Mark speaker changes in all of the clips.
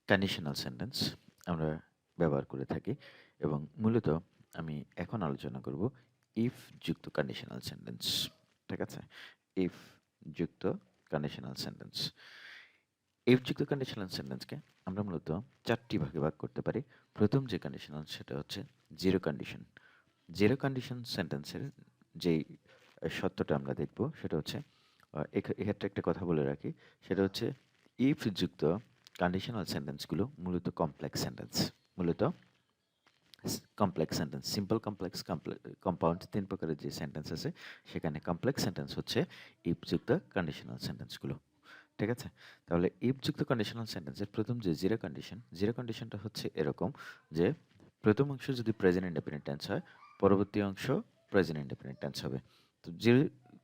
Speaker 1: Conditional sentence আমরা ব্যবহার করে থাকি এবং মূলত আমি এখন আলোচনা করব ইফ যুক্ত কন্ডিশনাল সেন্টেন্স। ঠিক আছে, ইফ যুক্ত কন্ডিশনাল সেন্টেন্স। ইফ যুক্ত কন্ডিশনাল সেন্টেন্সকে আমরা মূলত চারটি ভাগে ভাগ করতে পারি। প্রথম যে কন্ডিশনাল সেটা হচ্ছে জিরো কন্ডিশন। জিরো কন্ডিশন সেন্টেন্সের যেই সত্যটা আমরা দেখব সেটা হচ্ছে এক্ষেত্রে একটা কথা বলে রাখি, সেটা হচ্ছে ইফ যুক্ত কন্ডিশনাল সেন্টেন্সগুলো মূলত কমপ্লেক্স সেন্টেন্স। মূলত complex sentence, simple, complex, compound, তিন প্রকারের যে সেন্টেন্স আছে সেখানে কমপ্লেক্স সেন্টেন্স হচ্ছে ইফ যুক্ত কন্ডিশনাল সেন্টেন্সগুলো। ঠিক আছে, তাহলে ইফ যুক্ত কন্ডিশনাল সেন্টেন্সের প্রথম যে জিরো কন্ডিশন, জিরো কন্ডিশনটা হচ্ছে এরকম যে প্রথম অংশ যদি প্রেজেন্ট ইনডেফিনিট টেন্স হয়, পরবর্তী অংশ প্রেজেন্ট ইনডেফিনিট টেন্স হবে। তো জিরো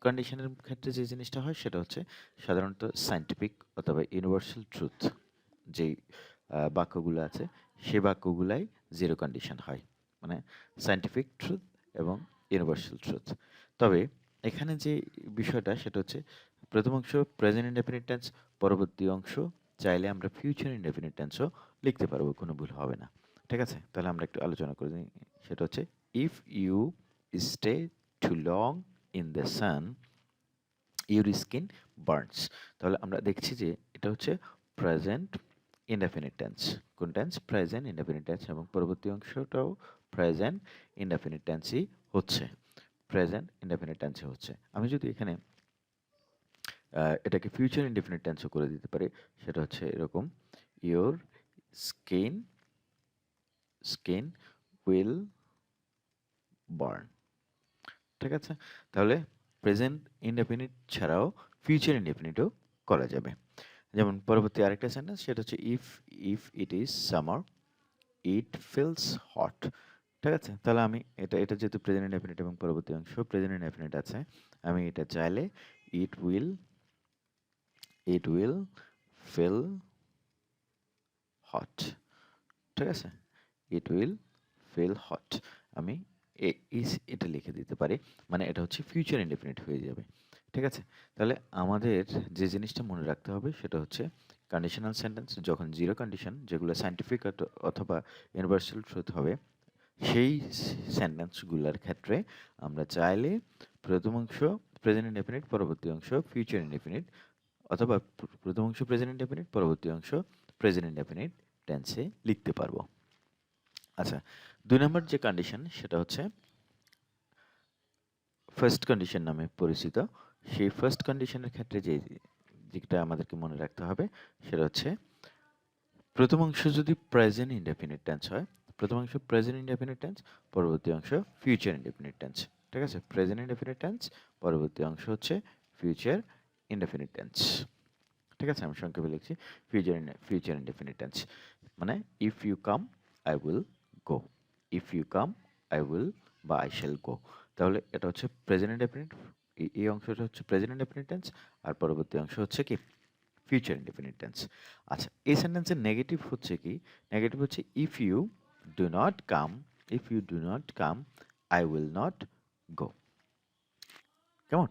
Speaker 1: কন্ডিশনের ক্ষেত্রে যে জিনিসটা হয় সেটা হচ্ছে সাধারণত সায়েন্টিফিক অথবা ইউনিভার্সাল ট্রুথ যেই বাক্যগুলো আছে সেই বাক্যগুলাই জিরো কন্ডিশন হয়, মানে সায়েন্টিফিক ট্রুথ এবং ইউনিভার্সাল ট্রুথ। তবে এখানে যে বিষয়টা সেটা হচ্ছে প্রথম অংশ প্রেজেন্ট ইনডেফিনিট টেন্স, পরবর্তী অংশ চাইলে আমরা ফিউচার ইনডেফিনিট টেন্সও লিখতে পারবো, কোনো ভুল হবে না। ঠিক আছে, তাহলে আমরা একটু আলোচনা করে নিই। সেটা হচ্ছে if you stay too long in the sun your skin burns. তাহলে আমরা দেখছি যে এটা হচ্ছে প্রেজেন্ট ইনডেফিনিট টেন্স। কোন টেন্স? প্রেজেন্ট ইনডেফিনিট টেন্স, এবং পরবর্তী অংশটাও প্রেজেন্ট ইনডেফিনিট টেন্সই হচ্ছে, প্রেজেন্ট ইনডেফিনিট টেন্সে হচ্ছে। আমি যদি এখানে এটাকে ফিউচার ইনডেফিনিট টেন্সও করে দিতে পারি, সেটা হচ্ছে এরকম, your skin skin will burn. ঠিক আছে, তাহলে প্রেজেন্ট ইনডেফিনিট ছাড়াও ফিউচার ইনডেফিনিটও করা যাবে। যেমন পরবর্তী আরেকটা সেন্টেন্স সেটা হচ্ছে if if it is summer it feels hot. ঠিক আছে, তাহলে আমি এটা এটা যেহেতু প্রেজেন্ট ইনডেফিনিট এবং পরবর্তী অংশ প্রেজেন্ট ইনডেফিনিট আছে, আমি এটা চাইলে ইট উইল ফিল হট। ঠিক আছে, ইট উইল ফিল হট, আমি এটা লিখে দিতে পারি, মানে এটা হচ্ছে ফিউচার ইনডেফিনিট হয়ে যাবে। ঠিক আছে, তাহলে আমাদের যে জিনিসটা মনে রাখতে হবে সেটা হচ্ছে কন্ডিশনাল সেন্টেন্স যখন জিরো কন্ডিশন, যেগুলো সায়েন্টিফিক অথবা ইউনিভার্সাল ট্রুথ হবে, সেই সেন্টেন্সগুলোর ক্ষেত্রে আমরা চাইলে প্রথম অংশ প্রেজেন্ট ইনডেফিনিট, পরবর্তী অংশ ফিউচার ইনডেফিনিট, অথবা প্রথম অংশ প্রেজেন্ট ইনডেফিনিট, পরবর্তী অংশ প্রেজেন্ট ইনডেফিনিট টেন্সে লিখতে পারবো। আচ্ছা, ২ নম্বর যে কন্ডিশন সেটা হচ্ছে ফার্স্ট কন্ডিশন নামে পরিচিত। সেই ফার্স্ট কন্ডিশনের ক্ষেত্রে যেটা আমাদেরকে মনে রাখতে হবে সেটা হচ্ছে প্রথম অংশ যদি প্রেজেন্ট ইনডেফিনিট টেন্স হয়, প্রথম অংশ প্রেজেন্ট ইনডেফিনিট টেন্স, পরবর্তী অংশ ফিউচার ইনডেফিনিট টেন্স। ঠিক আছে, প্রেজেন্ট ইনডেফিনিট টেন্স, পরবর্তী অংশ হচ্ছে ফিউচার ইনডেফিনিট টেন্স। ঠিক আছে, আমি সংক্ষেপে লিখছি ফিউচার ইনডেফিনিট টেন্স, মানে if you come I will go, if you come I will বা আই শ্যাল গো। তাহলে এটা হচ্ছে প্রেজেন্ট ইনডেফিনিট, এই অংশটা হচ্ছে প্রেজেন্ট ইনডেফিনিট টেন্স, আর পরবর্তী অংশ হচ্ছে কি ফিউচার ইনডেফিনিট টেন্স। আচ্ছা, এই সেন্টেন্সের নেগেটিভ হচ্ছে কি? নেগেটিভ হচ্ছে if you do not come, if you do not come I will not go. কেমন?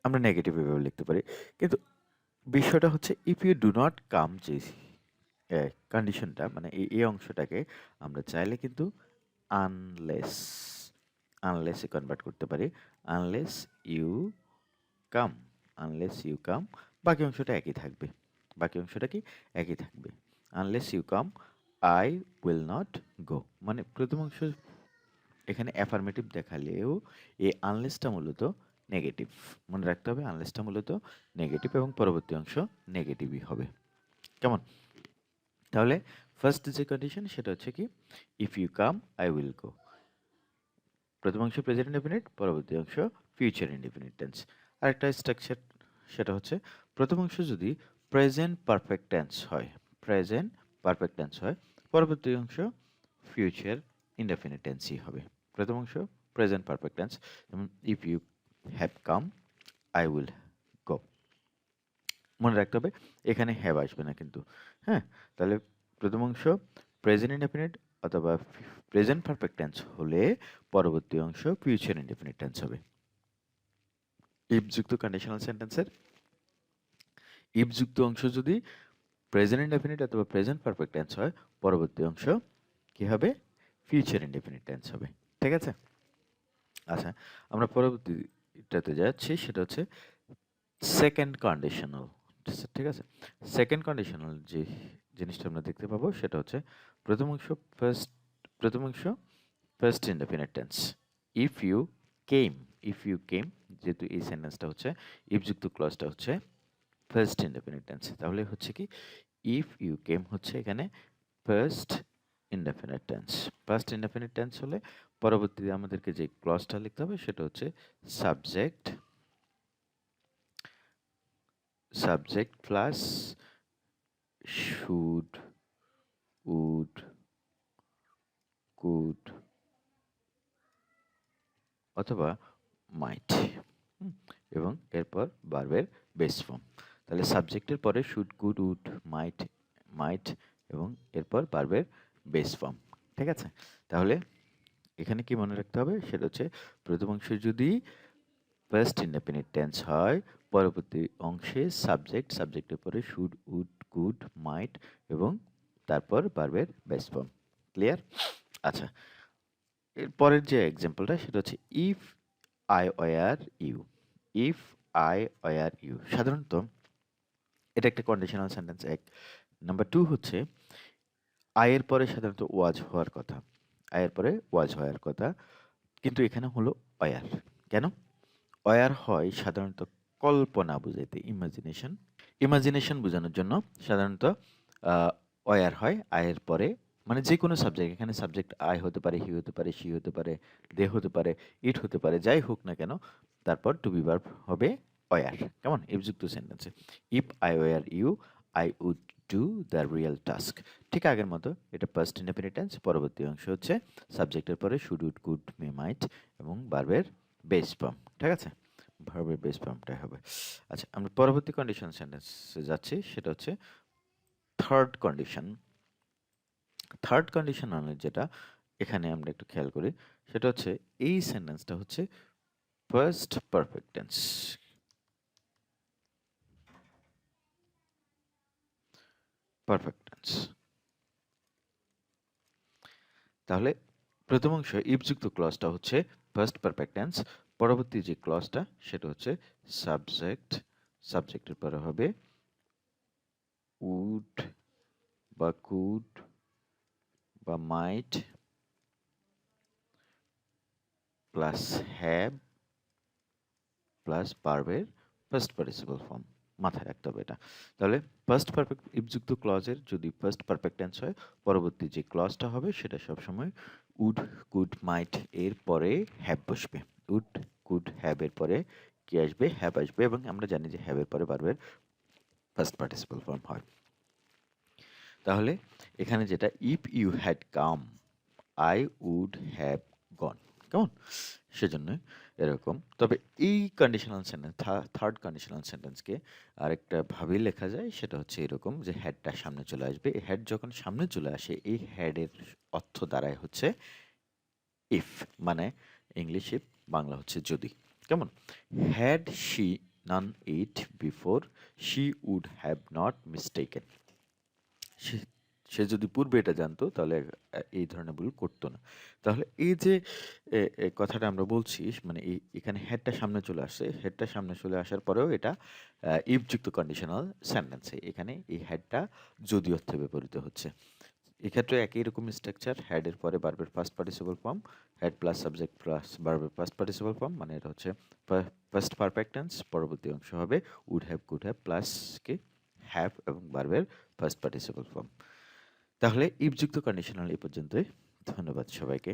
Speaker 1: আমরা নেগেটিভ এভাবে লিখতে পারি, কিন্তু বিষয়টা হচ্ছে if you do not come যে কন্ডিশনটা, মানে এই অংশটাকে আমরা চাইলে কিন্তু আনলেস আনলেসে কনভার্ট করতে পারি। Unless you come, unless you come, বাকি অংশটা একই থাকবে, বাকি অংশটা কি একই থাকবে। Unless you come I will not go, মানে প্রথম অংশ এখানে অ্যাফার্মেটিভ দেখালেও এই আনলেসটা মূলত নেগেটিভ। মনে রাখতে হবে আনলেসটা মূলত নেগেটিভ এবং পরবর্তী অংশ নেগেটিভই হবে। কেমন? তাহলে ফার্স্ট যে কন্ডিশন সেটা হচ্ছে কি if you come I will go, প্রথম অংশ প্রেজেন্ট ইনডেফিনিট, পরবর্তী অংশ ফিউচার ইনডেফিনিট টেন্স। আরেকটা স্ট্রাকচার সেটা হচ্ছে প্রথম অংশ যদি প্রেজেন্ট পারফেক্ট টেন্স হয়, প্রেজেন্ট পারফেক্ট টেন্স হয়, পরবর্তী অংশ ফিউচার ইনডেফিনিট টেন্সই হবে। প্রথম অংশ প্রেজেন্ট পারফেক্ট টেন্স, যেমন if you have come I will go. মনে রাখতে হবে এখানে হ্যাভ আসবে না কিন্তু। হ্যাঁ, তাহলে প্রথম অংশ প্রেজেন্ট ইনডেফিনিট অথবা প্রেজেন্ট পারফেক্ট টেন্স হলে পরবর্তী অংশ ফিউচার ইনডেফিনিট টেন্স হবে। ইফ যুক্ত কন্ডিশনাল সেন্টেন্সের ইফ যুক্ত অংশ যদি প্রেজেন্ট ইনডেফিনিট অথবা প্রেজেন্ট পারফেক্ট টেন্স হয়, পরবর্তী অংশ কি হবে? ফিউচার ইনডেফিনিট টেন্স হবে। ঠিক আছে? আচ্ছা, আমরা পরবর্তীটাতে যাচ্ছি, সেটা হচ্ছে সেকেন্ড কন্ডিশনাল। ঠিক আছে? সেকেন্ড কন্ডিশনাল যে জিনিসটা আমরা দেখতে পাবো সেটা হচ্ছে প্রথম অংশ ফার্স্ট, প্রথম অংশ first indefinite tense. If you came, if you came, যেহেতু এই সেন্টেন্সটা হচ্ছে ইফ যুক্ত ক্লজটা হচ্ছে ফার্স্ট ইনডেফিনিট টেন্স, তাহলে হচ্ছে কি ইফ ইউ কেম হচ্ছে এখানে first indefinite tense. First indefinite tense হলে পরবর্তীতে আমাদেরকে যে ক্লজটা লিখতে হবে সেটা হচ্ছে subject, subject plus should, would, could অথবা মাইট, এবং এরপর ভার্বের বেস ফর্ম। তাহলে সাবজেক্টের পরে শুড, কুড, উড, মাইট, মাইট এবং এরপর ভার্বের বেস ফর্ম। ঠিক আছে? তাহলে এখানে কি মনে রাখতে হবে সেটা হচ্ছে প্রথম অংশে যদি ফার্স্ট ইনডেফিনিট টেন্স হয়, পরবর্তী অংশে সাবজেক্ট, সাবজেক্টের পরে শুড, উড, কুড, মাইট এবং তারপর ভার্বের বেস ফর্ম। ক্লিয়ার? আচ্ছা, এর পরের যে এক্সাম্পলটা সেটা হচ্ছে if I were you, if I were you. সাধারণত এটা একটা কন্ডিশনাল সেন্টেন্স এক। নাম্বার 2 হচ্ছে আই এর পরে সাধারণত ওয়াজ হওয়ার কথা, আই এর পরে ওয়াজ হওয়ার কথা, কিন্তু এখানে হলো ওয়ার। কেন? ওয়ার হয় সাধারণত কল্পনা বুঝাইতে, ইমাজিনেশন, ইমাজিনেশন বোঝানোর জন্য সাধারণত ওয়ার হয় আয়ের পরে। মানে যে কোনো সাবজেক্ট, এখানে সাবজেক্ট আই হতে পারে, হি হতে পারে, শি হতে পারে, দে হতে পারে, ইট হতে পারে, যাই হোক না কেন, তারপর টু বি ভার্ব হবে ওয়ার। কেমন? ইফযুক্ত সেন্টেন্সে if I were you I would do the real task. ঠিক আগের মতো এটা পাস্ট ইনডেফিনিট টেন্স, পরবর্তী অংশ হচ্ছে সাবজেক্টের পরে শুড, উড, কুড, মে, মাইট এবং ভার্বের বেস ফর্ম। ঠিক আছে? ভার্বের বেস ফর্মটাই হবে। আচ্ছা, আমরা পরবর্তী কন্ডিশন সেন্টেন্সে যাচ্ছি, সেটা হচ্ছে থার্ড কন্ডিশন। থার্ড কন্ডিশন মানে যেটা এখানে আমরা একটু খেয়াল করি সেটা হচ্ছে এই সেন্টেন্সটা হচ্ছে first perfect tense. Perfect tense. তাহলে প্রথম অংশ ইফযুক্ত ক্লজটা হচ্ছে ফার্স্ট পারফেক্ট টেন্স, পরবর্তী যে ক্লজটা সেটা হচ্ছে সাবজেক্ট, সাবজেক্টের পরে হবে উড বা কুড বা মাইট প্লাস হ্যাভ প্লাস ভার্বের ফার্স্ট পার্টিসিপল ফর্ম। মাথায় রাখতে হবে এটা। তাহলে ফার্স্ট পারফেক্ট ইফযুক্ত ক্লজের যদি ফার্স্ট পারফেক্ট টেন্স হয়, পরবর্তী যে ক্লজটা হবে সেটা সবসময় উড, কুড, মাইট এর পরে হ্যাভ বসবে। উড, কুড, হ্যাভ এর পরে কি আসবে? হ্যাভ আসবে, এবং আমরা জানি যে হ্যাভ এর পরে ভার্বের ফার্স্ট পার্টিসিপল ফর্ম হয়। তাহলে এখানে যেটা if you had come I would have gone. কেমন? সেজন্য এরকম। তবে এই কন্ডিশনাল সেন্টেন্স, থার্ড কন্ডিশনাল সেন্টেন্সকে আরেকটা ভাবে লেখা যায়, সেটা হচ্ছে এরকম যে হ্যাডটা সামনে চলে আসবে। এই হ্যাড যখন সামনে চলে আসে, এই হ্যাডের অর্থ দাঁড়ায় হচ্ছে ইফ, মানে ইংলিশ ইফ, বাংলা হচ্ছে যদি। কেমন? Had she known it before she would have not mistaken. সে সে যদি পূর্বে এটা জানতো তাহলে এই ধরনের ভুল করতো না। তাহলে এই যে কথাটা আমরা বলছি, মানে এখানে হেডটা সামনে চলে আসছে, হেডটা সামনে চলে আসার পরেও এটা ইফ যুক্ত কন্ডিশনাল সেন্টেন্সে এখানে এই হেডটা যদি অর্থে ব্যবহৃত হচ্ছে। এক্ষেত্রে একই রকম স্ট্রাকচার, হেডের পরে ভার্বের first participle form, had plus subject plus ভার্বের ফার্স্ট পার্টিসিপল ফর্ম, মানে এটা হচ্ছে ফার্স্ট পারফেক্ট টেন্স, পরবর্তী অংশ হবে would have, could have plus কি হ্যাভ এবং ভার্বের ফার্স্ট পার্টিসিপল ফর্ম। তাহলে ইফযুক্ত কন্ডিশনাল এই পর্যন্তই। ধন্যবাদ সবাইকে।